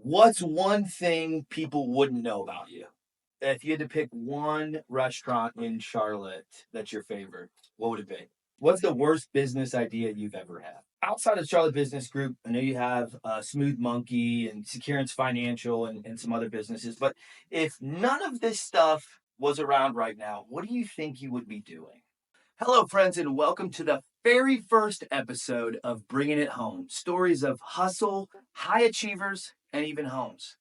What's one thing people wouldn't know about you? If you had to pick one restaurant in Charlotte that's your favorite, what would it be? What's the worst business idea you've ever had? Outside of Charlotte Business Group, I know you have Smooth Monkey and Securance Financial and some other businesses, but if none of this stuff was around right now, what do you think you would be doing? Hello, friends, and welcome to the very first episode of Bringing It Home, stories of hustle, high achievers, and even homes.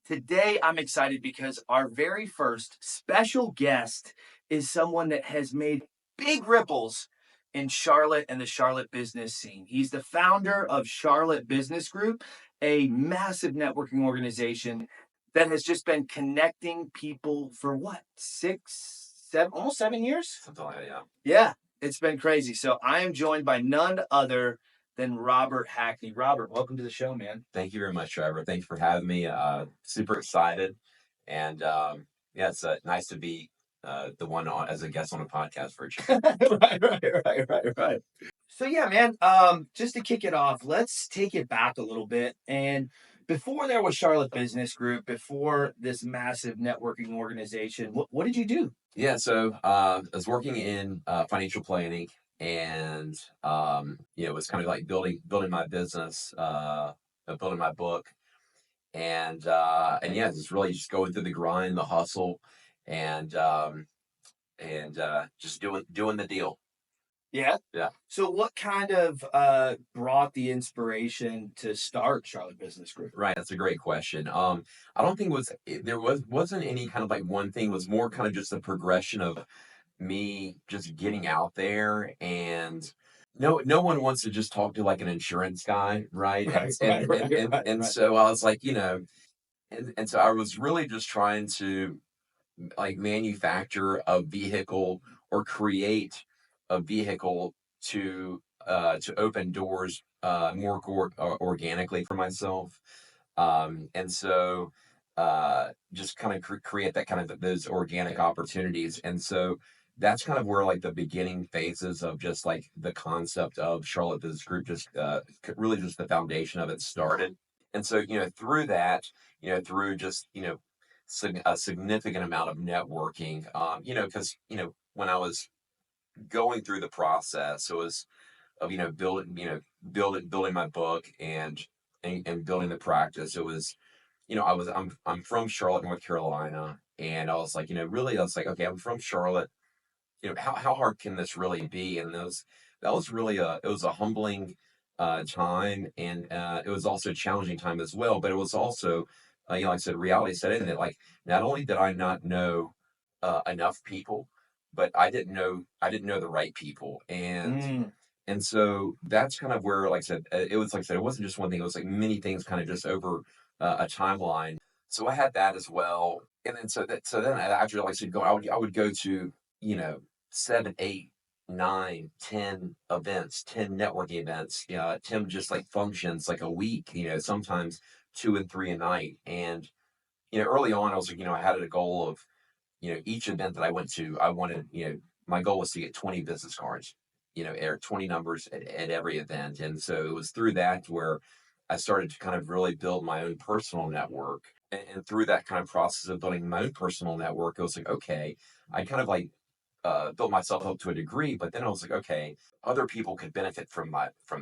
Today, I'm excited because our very first special guest is someone that has made big ripples in Charlotte and the Charlotte business scene. He's the founder of Charlotte Business Group, a massive networking organization that has just been connecting people for what, 7 years? Something like that, yeah. Yeah, it's been crazy. So I am joined by none other than Robert Hackney. Robert, welcome to the show, man. Thank you very much, Trevor. Thank you for having me. Super excited. And yeah, it's nice to be the one as a guest on a podcast for a change. Right. So yeah, man. Just to kick it off, let's take it back a little bit. And before there was Charlotte Business Group, before this massive networking organization, what did you do? Yeah, so I was working in financial planning, and it was kind of like building my business, building my book, and yeah, it's really just going through the grind, the hustle, and just doing the deal. Yeah. Yeah. So what kind of brought the inspiration to start Charlotte Business Group? Right, that's a great question. I don't think there wasn't any kind of like one thing. It was more kind of just a progression of me just getting out there, and no one wants to just talk to like an insurance guy, right? And so I was like, and so I was really just trying to like manufacture a vehicle or create a vehicle to open doors more organically for myself. And so just kind of create that kind of those organic opportunities. And so that's kind of where like the beginning phases of just like the concept of Charlotte Business Group, just really just the foundation of it started. And so, through that, through just, a significant amount of networking, because, when I was going through the process, it was of, building my book and building the practice. It was, I'm from Charlotte, North Carolina. And I was like, really, I was like, okay, I'm from Charlotte. How hard can this really be? And that was really it was a humbling time, and it was also a challenging time as well. But it was also, like I said, reality set in that like not only did I not know enough people, but I didn't know the right people, and so that's kind of where, like I said, it was like I said, it wasn't just one thing. It was like many things kind of just over a timeline. So I had that as well, and then so then after, like I said, I would go to 7, 8, 9, 10 events, 10 networking events, 10 just like functions like a week, sometimes 2 and 3 a night. And, early on, I was like, I had a goal of, each event that I went to, I wanted, my goal was to get 20 business cards, or 20 numbers at every event. And so it was through that where I started to kind of really build my own personal network. And through that kind of process of building my own personal network, it was like, okay, I kind of like built myself up to a degree, but then I was like, okay, other people could benefit from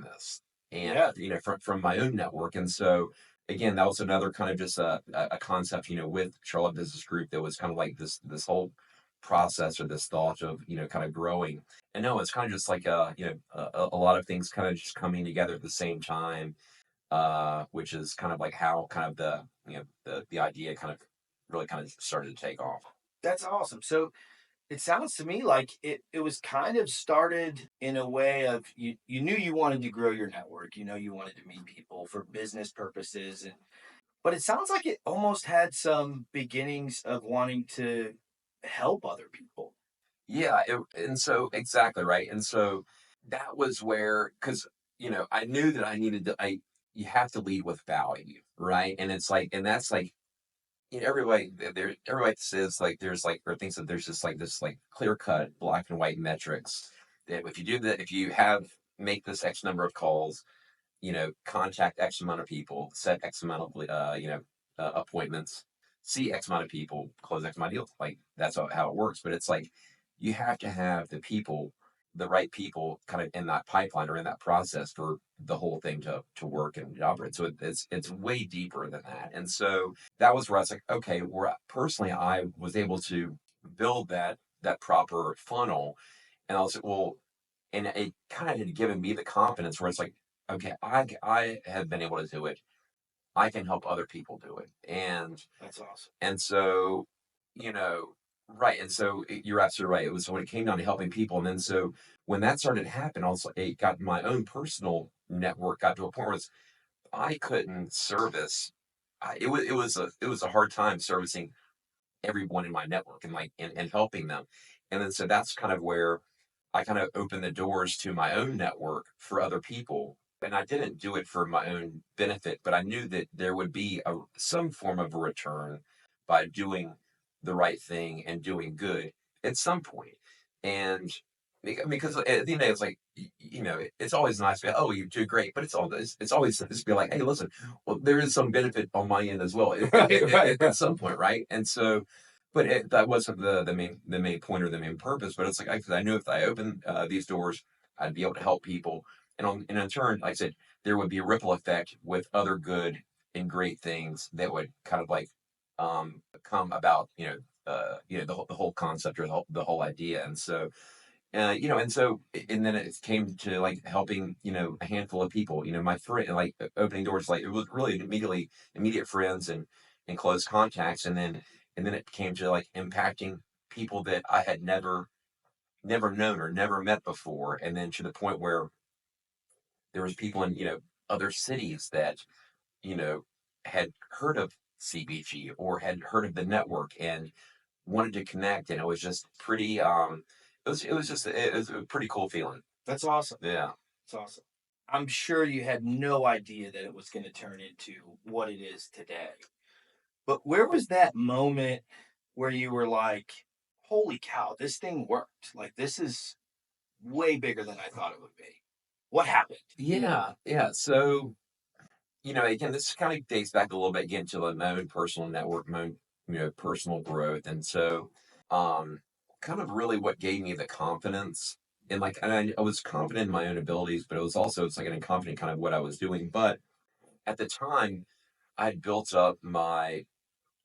this, and Yeah. from my own network. And so again, that was another kind of just a concept, with Charlotte Business Group, that was kind of like this whole process or this thought of kind of growing. And no, it's kind of just like a lot of things kind of just coming together at the same time, which is kind of like how kind of the idea kind of really kind of started to take off. That's awesome. So it sounds to me like it was kind of started in a way of you knew you wanted to grow your network, you wanted to meet people for business purposes, but it sounds like it almost had some beginnings of wanting to help other people. Yeah, and so exactly right. And so that was where, because I knew that I needed to. You have to lead with value, right? And it's like, and that's like, everybody says like there's like or thinks that there's just like this like clear cut black and white metrics that if you do that, if you have make this X number of calls, contact X amount of people, set X amount of, appointments, see X amount of people, close X amount of deals. Like that's how it works. But it's like you have to have the right people kind of in that pipeline or in that process for the whole thing to work and operate. So it's way deeper than that. And so that was where I was like, okay, where personally I was able to build that proper funnel. And I was like, well, and it kind of had given me the confidence where it's like, okay, I have been able to do it. I can help other people do it. That's awesome. And so, you know, right. And so you're absolutely right. It was when it came down to helping people. And then so when that started to happen, also it got my own personal network got to a point where I couldn't service. It was a hard time servicing everyone in my network and and helping them. And then so that's kind of where I kind of opened the doors to my own network for other people. And I didn't do it for my own benefit, but I knew that there would be some form of a return by doing the right thing and doing good at some point. And because at the end of the day, it's like, it's always nice to be, oh, you do great, but it's always nice to be like, hey, listen, well, there is some benefit on my end as well at some point, right? And so, but that wasn't the main point or the main purpose. But it's like I knew if I opened these doors, I'd be able to help people, and in turn, like I said, there would be a ripple effect with other good and great things that would kind of like come about. The whole concept or the whole idea, and so and then it came to like helping, a handful of people, my friend, like opening doors, like it was really immediate friends and close contacts. And then it came to like impacting people that I had never known or never met before. And then to the point where there was people in, other cities that, you know, had heard of CBG or had heard of the network and wanted to connect. And it was just pretty, it was a pretty cool feeling. That's awesome. Yeah. That's awesome. I'm sure you had no idea that it was going to turn into what it is today. But where was that moment where you were like, holy cow, this thing worked? Like, this is way bigger than I thought it would be. What happened? Yeah. Yeah. So, again, this kind of dates back a little bit again to like my own personal network, my own, personal growth. And so, kind of really what gave me the confidence and I was confident in my own abilities, but it's like an confident kind of what I was doing. But at the time, I'd built up my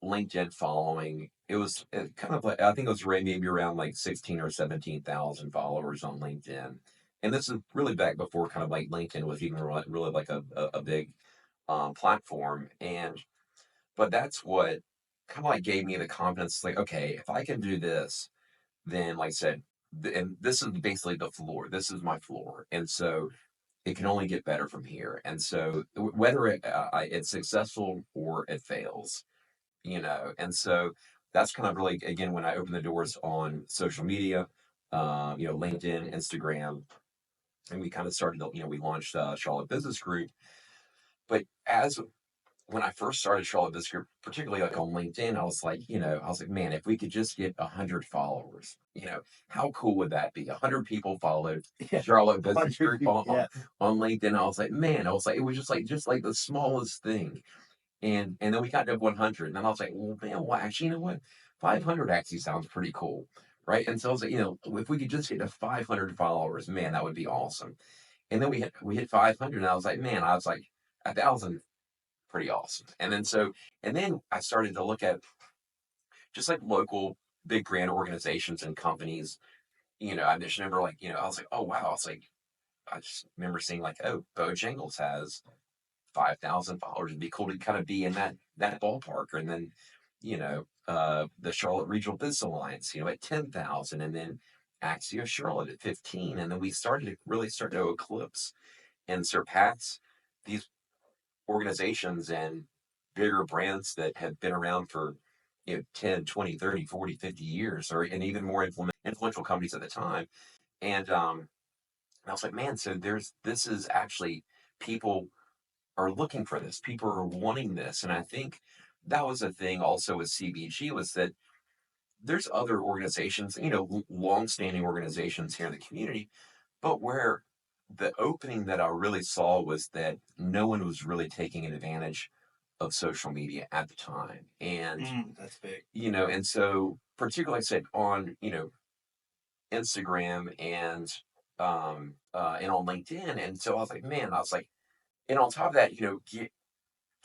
LinkedIn following. It was kind of like, I think it was maybe around like 16 or 17,000 followers on LinkedIn. And this is really back before kind of like LinkedIn was even really like a big platform. But that's what kind of like gave me the confidence, like, okay, if I can do this, then like I said, and this is basically the floor. This is my floor. And so it can only get better from here. And so whether it's successful or it fails, and so that's kind of really again when I opened the doors on social media, LinkedIn, Instagram, and we kind of started, we launched Charlotte Business Group. But as when I first started Charlotte Business Group, particularly like on LinkedIn, I was like, man, if we could just get 100 followers, how cool would that be? 100 people followed Yeah, Charlotte Business 100 Group people. Yeah. on LinkedIn. I was like, man, it was just like the smallest thing. And then we got to 100, and then I was like, well, man, well, actually, you know what? 500 actually sounds pretty cool, right? And so I was like, if we could just get to 500 followers, man, that would be awesome. And then we hit 500, and I was like, 1,000, pretty awesome. And then I started to look at just like local big brand organizations and companies. I just remember like, I was like, oh wow, it's like I just remember seeing like, oh, Bojangles has 5,000 followers. It'd be cool to kind of be in that ballpark. And then, the Charlotte Regional Business Alliance, at 10,000, and then Axia Charlotte at 15. And then we started to eclipse and surpass these organizations and bigger brands that have been around for 10, 20, 30, 40, 50 years, or and even more influential companies at the time. And I was like, man, so this is actually people are looking for this. People are wanting this. And I think that was a thing also with CBG was that there's other organizations, long-standing organizations here in the community, but where the opening that I really saw was that no one was really taking advantage of social media at the time. And, That's big. and so particularly I said on, Instagram and on LinkedIn. And so I was like, man, I was like, and on top of that,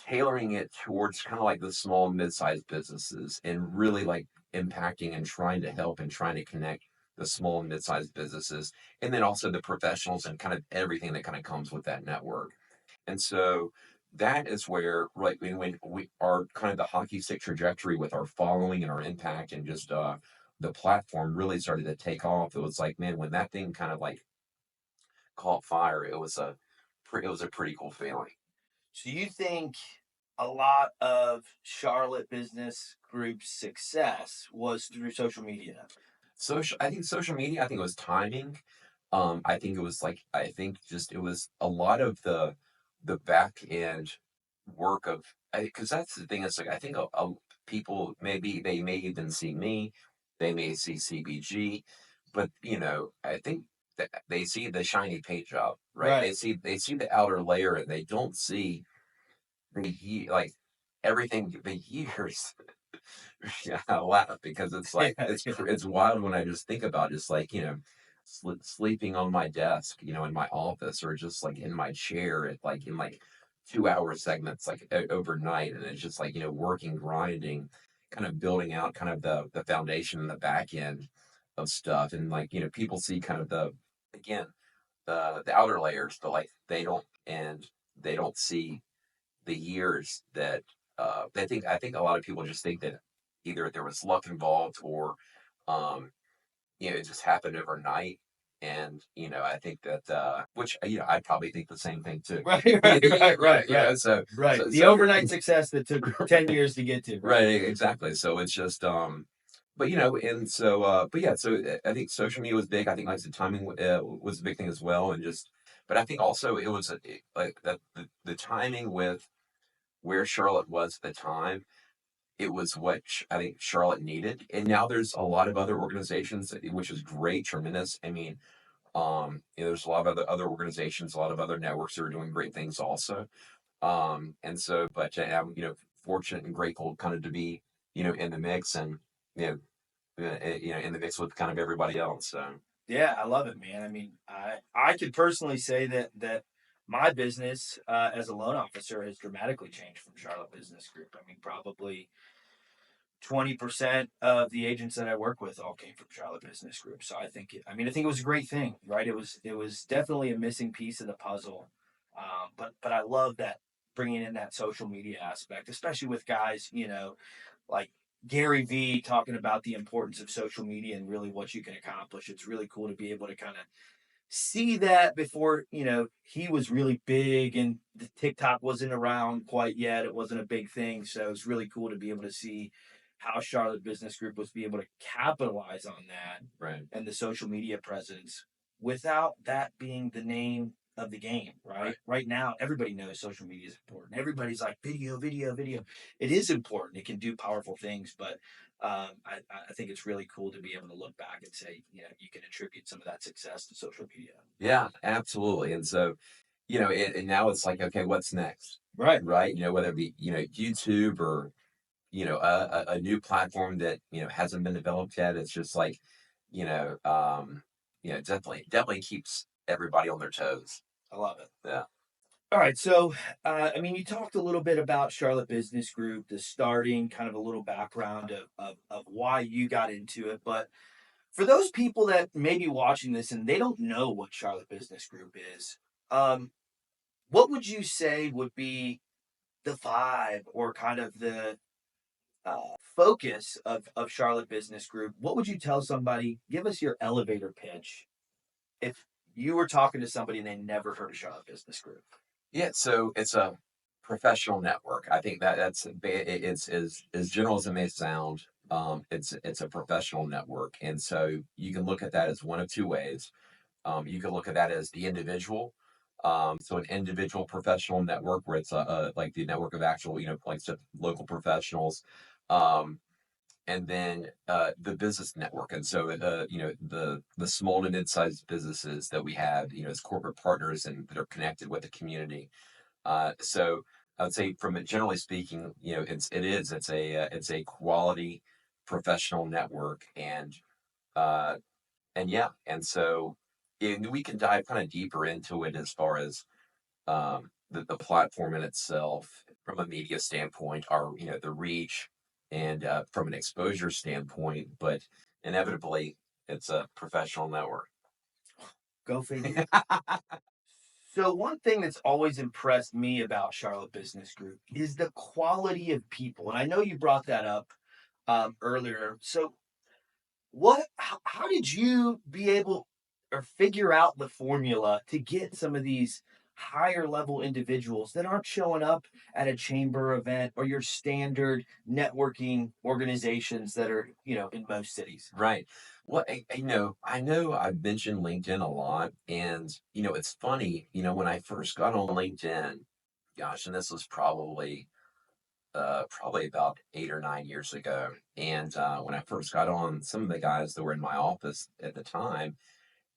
tailoring it towards kind of like the small and mid-sized businesses and really like impacting and trying to help and trying to connect the small and mid-sized businesses and then also the professionals and kind of everything that kind of comes with that network. And so that is where, right, when we are kind of the hockey stick trajectory with our following and our impact and just the platform really started to take off. It was like, man, when that thing kind of like caught fire, it was a pretty cool feeling. So you think a lot of Charlotte Business Group's success was through social media? I think social media, I think it was timing. I think it was like, I think just it was a lot of the back end work of, because that's the thing. It's like, I think people, maybe they may even see me, they may see CBG, but I think that they see the shiny paint job, right? Right. They see the outer layer and they don't see like everything, the years. Yeah, I laugh because it's like Yeah, yeah. it's wild when I just think about just like sleeping on my desk, in my office or just like in my chair at like in like 2 hour segments like overnight, and it's just like working, grinding, kind of building out kind of the foundation and the back end of stuff, and like people see kind of the again the outer layers, but like they don't see the years that I think a lot of people just think that either there was luck involved or um, it just happened overnight. And I think that which I probably think the same thing too. Right, Yeah, right, right, right, right. so Right. The overnight success that took 10 years to get to. right, Right. exactly. So it's just but and so but yeah, so I think social media was big. I think like the timing was a big thing as well, and just but I think also it was like that the timing with where Charlotte was at the time, it was what I think Charlotte needed. And now there's a lot of other organizations, which is great, tremendous. I mean, there's a lot of other organizations, a lot of other networks that are doing great things also. And so, but I'm, fortunate and grateful kind of to be, in the mix and, you in the mix with kind of everybody else. So, Yeah, I love it, man. I mean, I could personally say that my business as a loan officer has dramatically changed from Charlotte Business Group. I mean, probably 20% of the agents that I work with all came from Charlotte Business Group. So I think it was a great thing, right? It was definitely a missing piece of the puzzle. But I love that bringing in that social media aspect, especially with guys, like Gary V talking about the importance of social media and really what you can accomplish. It's really cool to be able to kind of see that before he was really big and the TikTok wasn't around quite yet. It wasn't a big thing, so it's really cool to be able to see how Charlotte Business Group was be able to capitalize on that right, and the social media presence without that being the name of the game. right. Right now, everybody knows social media is important. Everybody's like video, video, video. It is important. It can do powerful things, but I think it's really cool to be able to look back and say, you can attribute some of that success to social media. Yeah, absolutely. And so, and now it's like, okay, what's next? Right. Right. Whether it be, YouTube or a new platform that hasn't been developed yet. It's just like you know definitely keeps everybody on their toes. I love it. Yeah. All right. So, I mean, you talked a little bit about Charlotte Business Group, the starting, kind of a little background of why you got into it. But for those people that may be watching this and they don't know what Charlotte Business Group is, um, what would you say would be the vibe or kind of the focus of Charlotte Business Group? What would you tell somebody? Give us your elevator pitch if you were talking to somebody and they never heard of Charlotte Business Group. Yeah. So it's a professional network. I think it's as general as it may sound. It's a professional network, and so you can look at that as one of two ways. You can look at that as the individual. So an individual professional network where it's like the network of actual, like local professionals. Um, and then the business network. And so the small to mid-sized businesses that we have, as corporate partners and that are connected with the community. So I would say, from it, generally speaking, it's a quality professional network, uh, and yeah, and so we can dive kind of deeper into it as far as the platform in itself from a media standpoint, our the reach, and from an exposure standpoint, but inevitably it's a professional network. Go figure. So one thing that's always impressed me about Charlotte Business Group is the quality of people, and I know you brought that up earlier. So how did you be able or figure out the formula to get some of these higher level individuals that aren't showing up at a chamber event or your standard networking organizations that are, in most cities? Right. Well, I know I've mentioned LinkedIn a lot, and it's funny. When I first got on LinkedIn, gosh, and this was probably about 8 or 9 years ago. And when I first got on, some of the guys that were in my office at the time,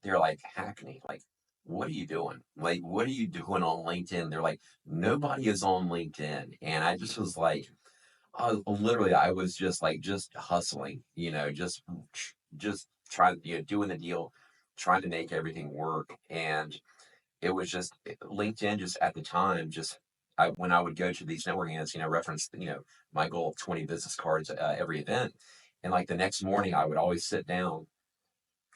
they're like, Hackney, like, what are you doing? Like, what are you doing on LinkedIn? They're like, nobody is on LinkedIn. And I just was like, literally, I was just like, just hustling, just trying, doing the deal, trying to make everything work. And it was just LinkedIn, just at the time, just when I would go to these networking events, reference, my goal of 20 business cards every event. And like the next morning, I would always sit down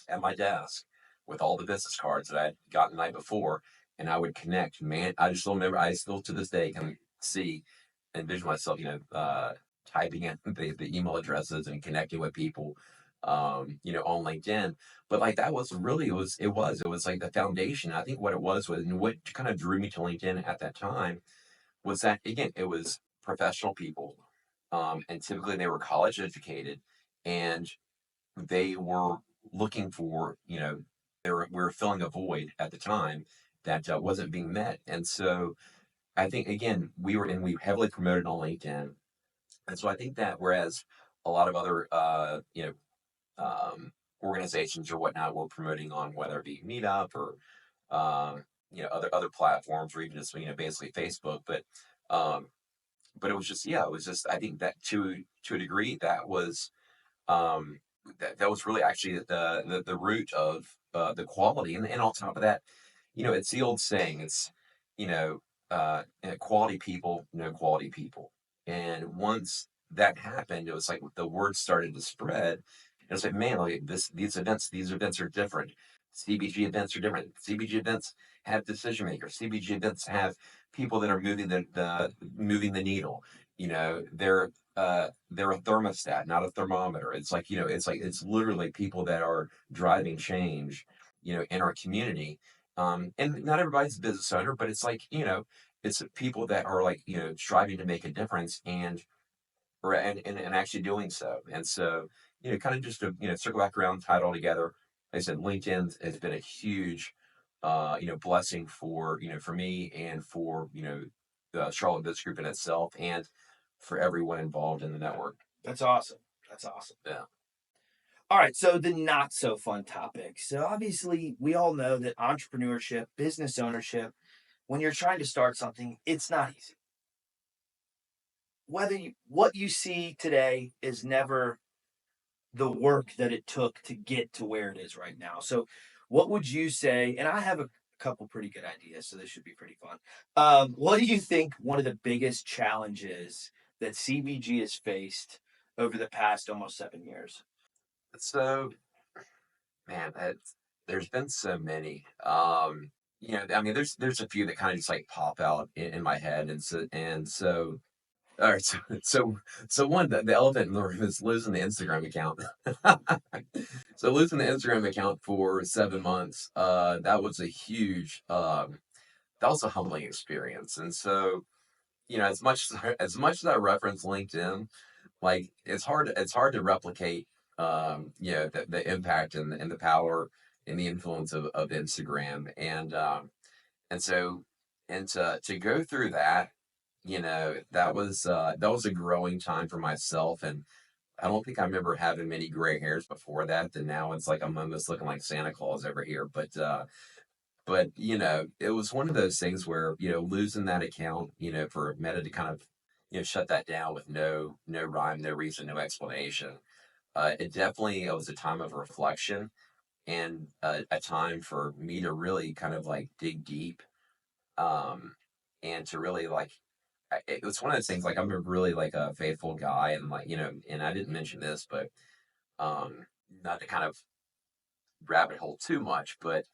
at my desk with all the business cards that I had gotten the night before, and I would connect. Man, I just still remember, I still to this day can see and envision myself, typing in the email addresses and connecting with people, on LinkedIn. But like that was really, it was like the foundation. I think what it was, and what kind of drew me to LinkedIn at that time was that, again, it was professional people, and typically they were college educated, and they were looking for, we were filling a void at the time that wasn't being met. And so I think, again, we heavily promoted on LinkedIn. And so I think that, whereas a lot of other, organizations or whatnot were promoting on, whether it be Meetup or, other platforms, or even just, basically Facebook. But it was just, yeah, it was just, I think that to a degree, um, that was really actually the root of the quality. And on top of that, it's the old saying. It's you know quality people know quality people. And once that happened, it was like the word started to spread. And it's like, man, like these events are different. CBG events are different. CBG events have decision makers. CBG events have people that are moving the needle. They're a thermostat, not a thermometer. It's literally people that are driving change, in our community. And not everybody's a business owner, but it's people that are, like, striving to make a difference, and actually doing so. And so, kind of just to, circle back around, tie it all together. Like I said, LinkedIn has been a huge, blessing for me, and for, the Charlotte Business Group in itself, and for everyone involved in the network. That's awesome. That's awesome. Yeah. All right, so the not so fun topic. So obviously, we all know that entrepreneurship, business ownership, when you're trying to start something, it's not easy. What you see today is never the work that it took to get to where it is right now. So, what would you say? And I have a couple pretty good ideas, so this should be pretty fun. What do you think one of the biggest challenges that CBG has faced over the past almost 7 years? So, man, there's been so many. I mean, there's a few that kind of just like pop out in my head, and so. All right, so one, the elephant in the room is losing the Instagram account. So losing the Instagram account for 7 months, that was a huge, that was a humbling experience. And so, as much as I reference LinkedIn, like, it's hard to replicate, the impact, and the power and the influence of Instagram. And so, and to go through that, that was a growing time for myself. And I don't think I remember having many gray hairs before that. And now it's like I'm almost looking like Santa Claus over here. But it was one of those things where losing that account, for Meta to kind of shut that down with no rhyme, no reason, no explanation. It definitely was a time of reflection and a time for me to really kind of like dig deep, um, and to really like it was one of those things like I'm a really like a faithful guy and like and I didn't mention this, but um, not to kind of rabbit hole too much, but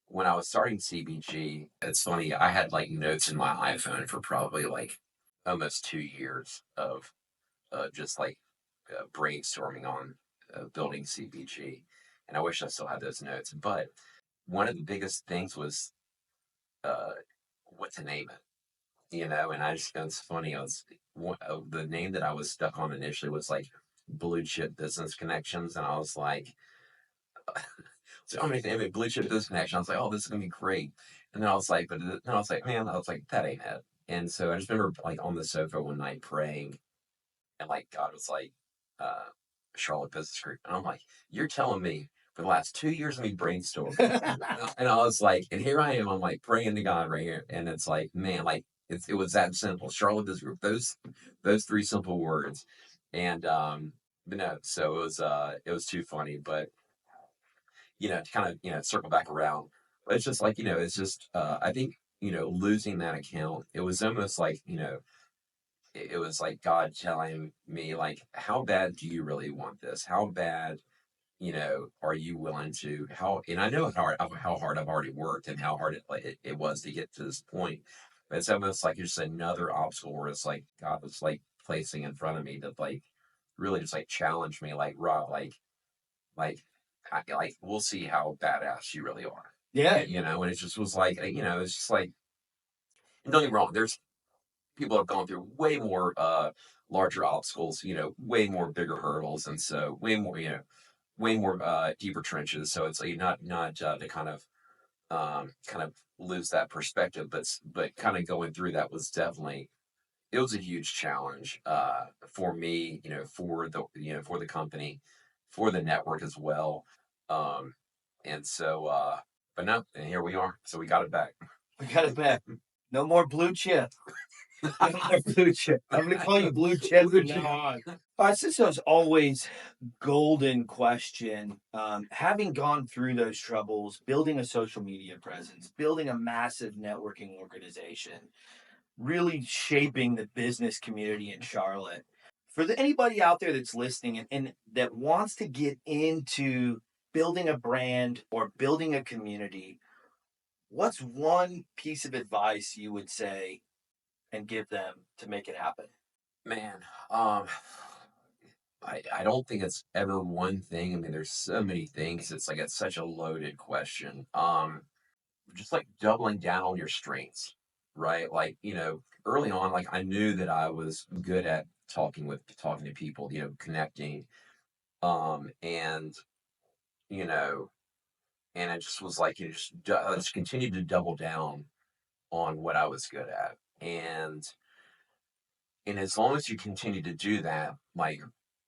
when I was starting CBG, it's funny, I had like notes in my iPhone for probably like almost 2 years of just like brainstorming on building CBG. And I wish I still had those notes. But one of the biggest things was uh, what to name it. And I just, it's funny, the name that I was stuck on initially was like Blue Chip Business Connections. And I was like, so I'm going to name it Blue Chip Business Connection. I was like, oh, this is going to be great. And then I was like, then I was like, man, I was like, that ain't it. And so I just remember like on the sofa one night praying, and like God was like, uh, Charlotte Business Group. And I'm like, you're telling me for the last 2 years of me brainstorming. And I was like, and here I am, I'm like praying to God right here. And it's like, man, like it was that simple. Charlotte Business Group, those three simple words. And but no, so it was too funny. But to kind of, circle back around. But it's just like, it's just I think, losing that account, it was almost like, it was like God telling me, like, how bad do you really want this? How bad, are you willing to and I know how hard I've already worked and how hard it was to get to this point. But it's almost like just another obstacle where it's like God was like placing in front of me to like really just like challenge me, like Rob, like like we'll see how badass you really are. Yeah. And it just was like, it's just like, and don't get me wrong, there's people have gone through way more larger obstacles, way more bigger hurdles, and so way more deeper trenches. So it's like not to kind of lose that perspective, but kind of going through that was definitely, it was a huge challenge for me, for the company, for the network as well. Um, and so, but no, and here we are. So we got it back. We got it back. No more blue chip. No more blue chip. I'm going to call you blue chip Blue from chip. now on. Cisco's always golden question. Having gone through those troubles, building a social media presence, building a massive networking organization, really shaping the business community in Charlotte. For anybody out there that's listening and that wants to get into building a brand or building a community, what's one piece of advice you would say and give them to make it happen? Man, I don't think it's ever one thing. I mean, there's so many things. It's like it's such a loaded question. Just like doubling down on your strengths, right? Like, early on, like I knew that I was good at talking to people, connecting. And you know, and it just was like I just continued to double down on what I was good at. And as long as you continue to do that, like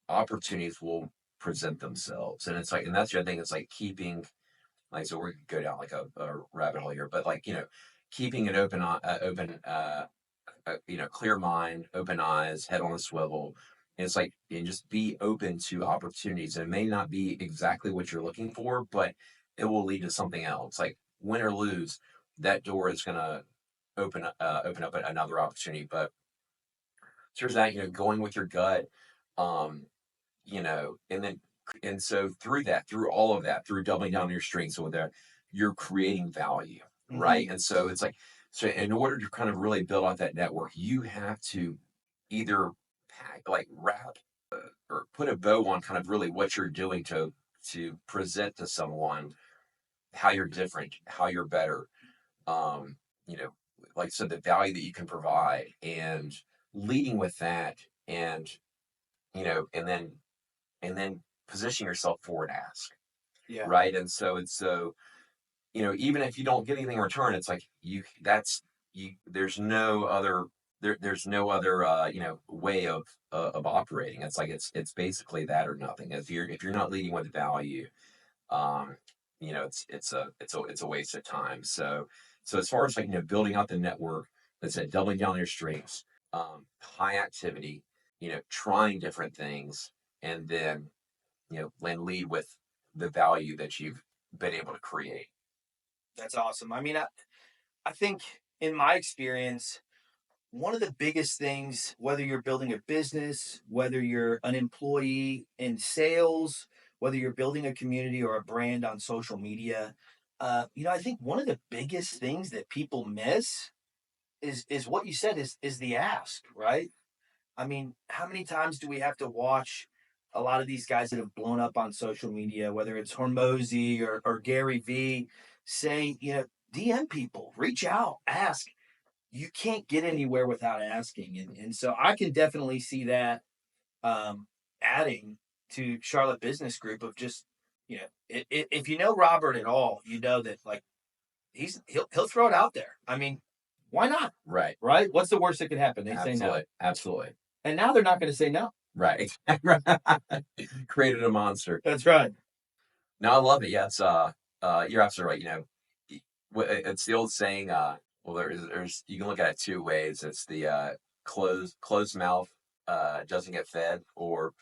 opportunities will present themselves. And it's like, and that's the other thing, it's like keeping, like, so we could go down like a rabbit hole here, but like, keeping an clear mind, open eyes, head on a swivel. And it's like, and just be open to opportunities. And it may not be exactly what you're looking for, but it will lead to something else. Like win or lose, that door is going to open up another opportunity. But turns out, going with your gut, um, and then, and so through all of that, through doubling down on your strengths, so that you're creating value, right? And so it's like, so in order to kind of really build out that network, you have to either like wrap or put a bow on kind of really what you're doing to present to someone how you're different, how you're better, um, you know, like so the value that you can provide and leading with that and and then position yourself for an ask. Yeah. Right. And so it's even if you don't get anything in return, it's like there's no other there's no other way of operating. It's like it's basically that or nothing. If you're not leading with value, um, it's a waste of time. So as far as like building out the network, that's it, doubling down on your strengths, high activity, trying different things, and then and lead with the value that you've been able to create. That's awesome. I mean, I think in my experience, one of the biggest things, whether you're building a business, whether you're an employee in sales, whether you're building a community or a brand on social media, I think one of the biggest things that people miss is what you said is the ask, right? I mean, how many times do we have to watch a lot of these guys that have blown up on social media, whether it's Hormozy or Gary V, say, DM people, reach out, ask. You can't get anywhere without asking. And so I can definitely see that adding to Charlotte Business Group of just, if you know Robert at all, you know that like he'll throw it out there. I mean, why not? Right. Right? What's the worst that could happen? They say no. Absolutely. Absolutely. And now they're not going to say no. Right. Created a monster. That's right. No, I love it. Yeah, you're absolutely right. It's the old saying. Well, there's you can look at it two ways. It's the closed mouth doesn't get fed, or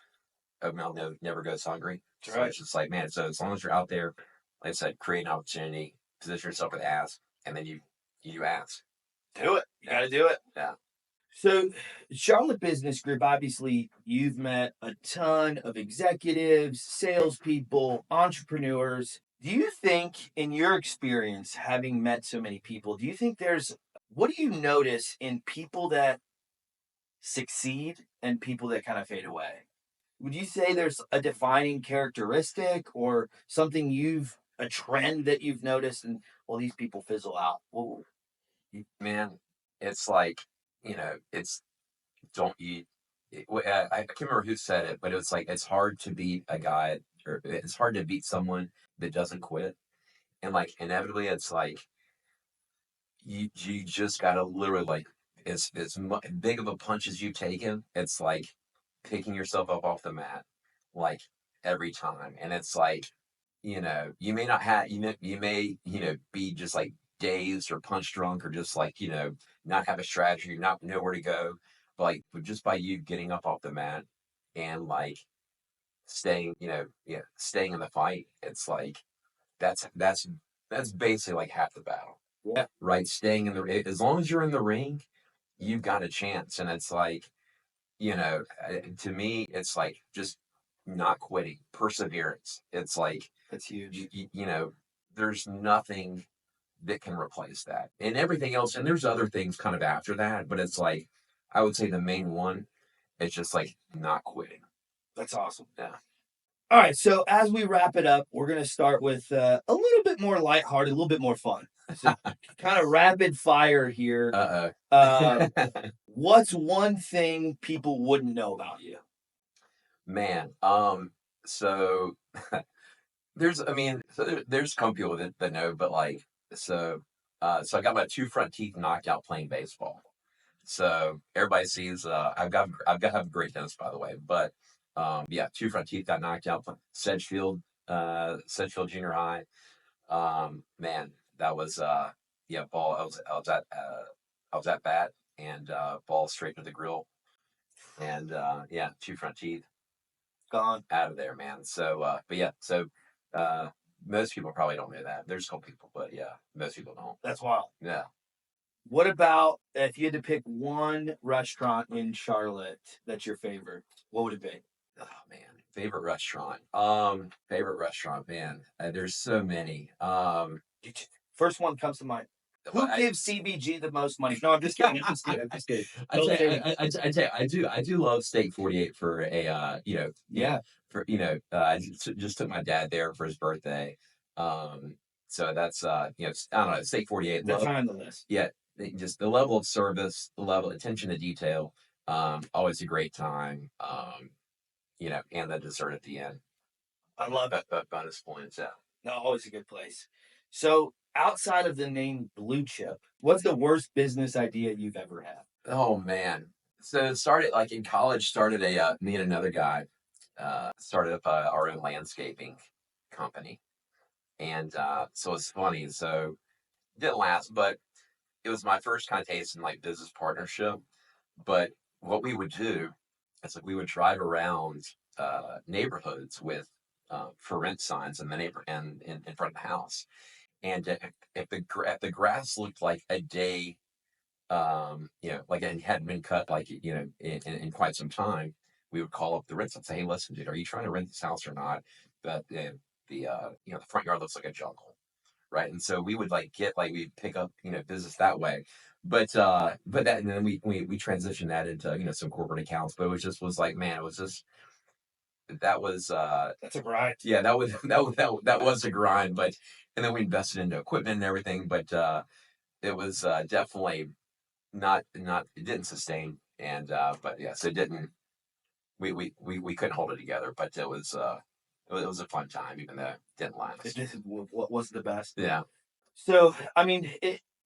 a mouth never goes hungry. That's So right. it's just like, man. So as long as you're out there, like I said, create an opportunity, position yourself with ask, and then you ask. Do it. You got to do it. Yeah. So, Charlotte Business Group, obviously, you've met a ton of executives, salespeople, entrepreneurs. Do you think, in your experience, having met so many people, do you think what do you notice in people that succeed and people that kind of fade away? Would you say there's a defining characteristic or a trend that you've noticed and, well, these people fizzle out? Well, Man, it's like it's don't you I can't remember who said it, but it was like it's hard to beat a guy, or it's hard to beat someone that doesn't quit. And like inevitably it's like you just gotta literally like big of a punch as you've taken, it's like picking yourself up off the mat like every time. And it's like, you may not have you may, be just like dazed or punch drunk or just like, not have a strategy, not know where to go. But just by you getting up off the mat and like staying, staying in the fight, it's like that's that's that's basically like half the battle. yeah, Right? Staying in as long as you're in the ring, you've got a chance. And it's like, to me, it's like just not quitting, perseverance. It's like, that's huge. there's nothing that can replace that, and everything else. And there's other things kind of after that, but it's like, I would say the main one is just like not quitting. That's awesome. Yeah. All right, so as we wrap it up, we're going to start with a little bit more lighthearted, a little bit more fun. So, kind of rapid fire here. Uh What's one thing people wouldn't know about you? Man, so there's some people that know, but like, so I got my two front teeth knocked out playing baseball. So everybody sees, I've got to have a great dentist, by the way, but yeah, two front teeth got knocked out playing Sedgefield Junior High. Man, that was yeah, ball. I was at bat, and ball straight to the grill, and yeah, two front teeth Gone. out of there, man. So, but yeah, so uh, most people probably don't know that. There's some people, but yeah, most people don't. That's wild. Yeah. What about if you had to pick one restaurant in Charlotte that's your favorite? What would it be? Oh man, favorite restaurant, man. There's so many. First one comes to mind. Who I, gives CBG the most money? No, I'm just kidding. I'm just kidding. I'm just kidding. I'd say, I'd say I do love Steak 48 for a Yeah. for I just took my dad there for his birthday. So that's I don't know, Steak 48. That's high on the list. Yeah, just the level of service, the level of attention to detail, always a great time. And the dessert at the end. I love it. Bonus points, yeah. No, always a good place. So, outside of the name Blue Chip, what's the worst business idea you've ever had? Oh man. So it started like in college, started me and another guy, started up our own landscaping company. And so it's funny. So it didn't last, but it was my first kind of taste in like business partnership. But what we would do is like we would drive around neighborhoods with for rent signs in the neighbor and in front of the house. And if the grass looked like a day, like it hadn't been cut like in quite some time, we would call up the rents and say, "Hey, listen, dude, are you trying to rent this house or not?" But the front yard looks like a jungle, right? And so we would like get like we pick up business that way. But that and then we transitioned that into some corporate accounts. But it was like, man, it was just that was That's a grind. yeah, that was that was a grind. But and then we invested into equipment and everything. But it was definitely not it didn't sustain. And but yes, it didn't. We couldn't hold it together. But it was a fun time, even though it didn't It last. just what was the best. Yeah. So, I mean,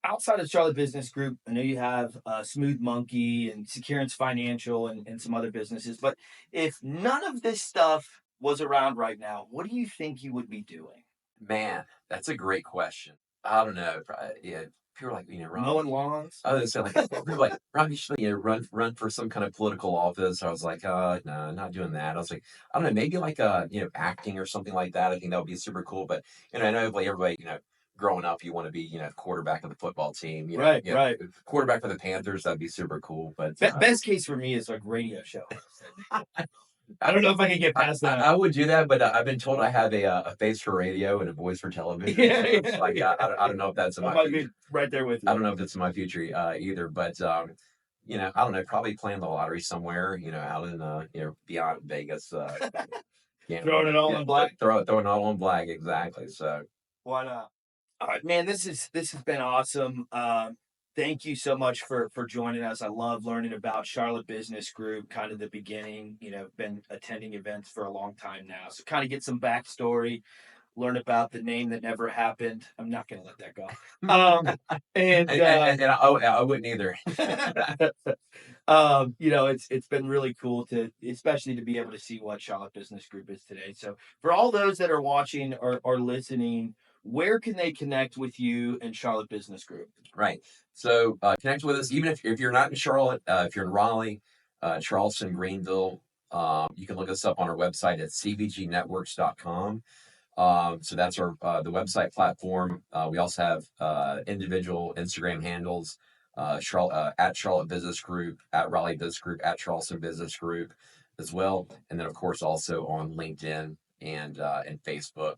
outside of Charlotte Business Group, I know you have Smooth Monkey and Securance Financial and some other businesses. But if none of this stuff was around right now, what do you think you would be doing? Man, that's a great question. I don't know. Yeah, people are like, Rob, Mowing lawns? I was gonna say like people are like, Rob, you should run for some kind of political office. I was like, no, not doing that. I was like, I don't know, maybe like acting or something like that. I think that would be super cool. But I know like everybody, growing up, you want to be, quarterback of the football team. Right, right. Quarterback for the Panthers. That'd be super cool. But Best case for me is like radio show host. I don't know if I can get past that. I would do that, but I've been told I have a face for radio and a voice for television. Yeah, So it's yeah, like yeah. I don't know if that's in I my might be future. right there with I you. don't know if it's in my future either. But I don't know. Probably playing the lottery somewhere. Out in beyond Vegas. Throwing Gambling. it all Yeah, in black. throwing it all on black. Exactly. So Why not? All right, man. This has been awesome. Thank you so much for joining us. I love learning about Charlotte Business Group, kind of the beginning. Been attending events for a long time now, so kind of get some backstory, learn about the name that never happened. I'm not going to let that go. And I wouldn't either. it's been really cool to, especially to be able to see what Charlotte Business Group is today. So for all those that are watching or listening, where can they connect with you and Charlotte Business Group? Right. So connect with us, even if you're not in Charlotte, if you're in Raleigh, Charleston, Greenville, you can look us up on our website at cbgnetworks.com. So that's our the website platform. We also have individual Instagram handles, at Charlotte Business Group, at Raleigh Business Group, at Charleston Business Group as well. And then, of course, also on LinkedIn and Facebook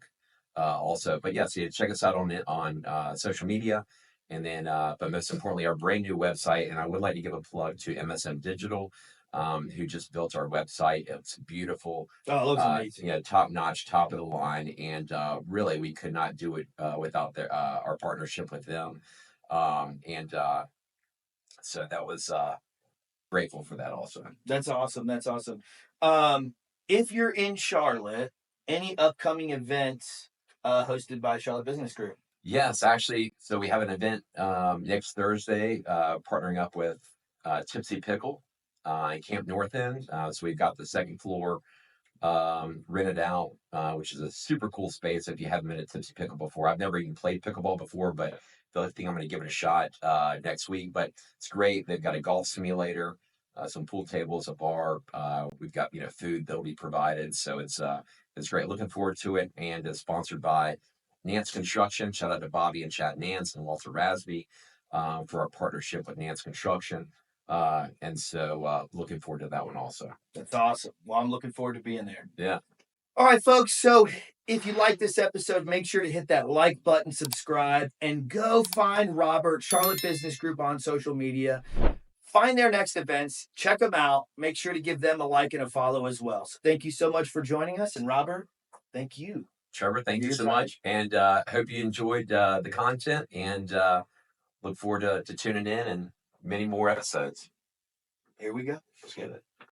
also. But yes, yeah, check us out on social media. And then, but most importantly, our brand new website. And I would like to give a plug to MSM Digital, who just built our website. It's beautiful. Oh, it looks amazing. Top notch, top of the line, and really we could not do it without our partnership with them, and so that was grateful for that also. That's awesome. That's awesome. Um, if you're in Charlotte, any upcoming events hosted by Charlotte Business Group? Yes, actually, so we have an event next Thursday, partnering up with Tipsy Pickle in Camp North End. So we've got the second floor rented out, which is a super cool space if you haven't been at Tipsy Pickle before. I've never even played pickleball before, but I think I'm going to give it a shot next week. But it's great. They've got a golf simulator, some pool tables, a bar. We've got food that'll be provided, so it's great. Looking forward to it, and it's sponsored by Nance Construction. Shout out to Bobby and Chad Nance and Walter Rasby for our partnership with Nance Construction. And so looking forward to that one also. That's awesome. Well, I'm looking forward to being there. Yeah. All right, folks. So if you like this episode, make sure to hit that like button, subscribe, and go find Robert, Charlotte Business Group on social media. Find their next events, check them out. Make sure to give them a like and a follow as well. So thank you so much for joining us. And Robert, thank you. Trevor, thank you so much. And hope you enjoyed the content, and look forward to tuning in and many more episodes. Here we go. Let's get it.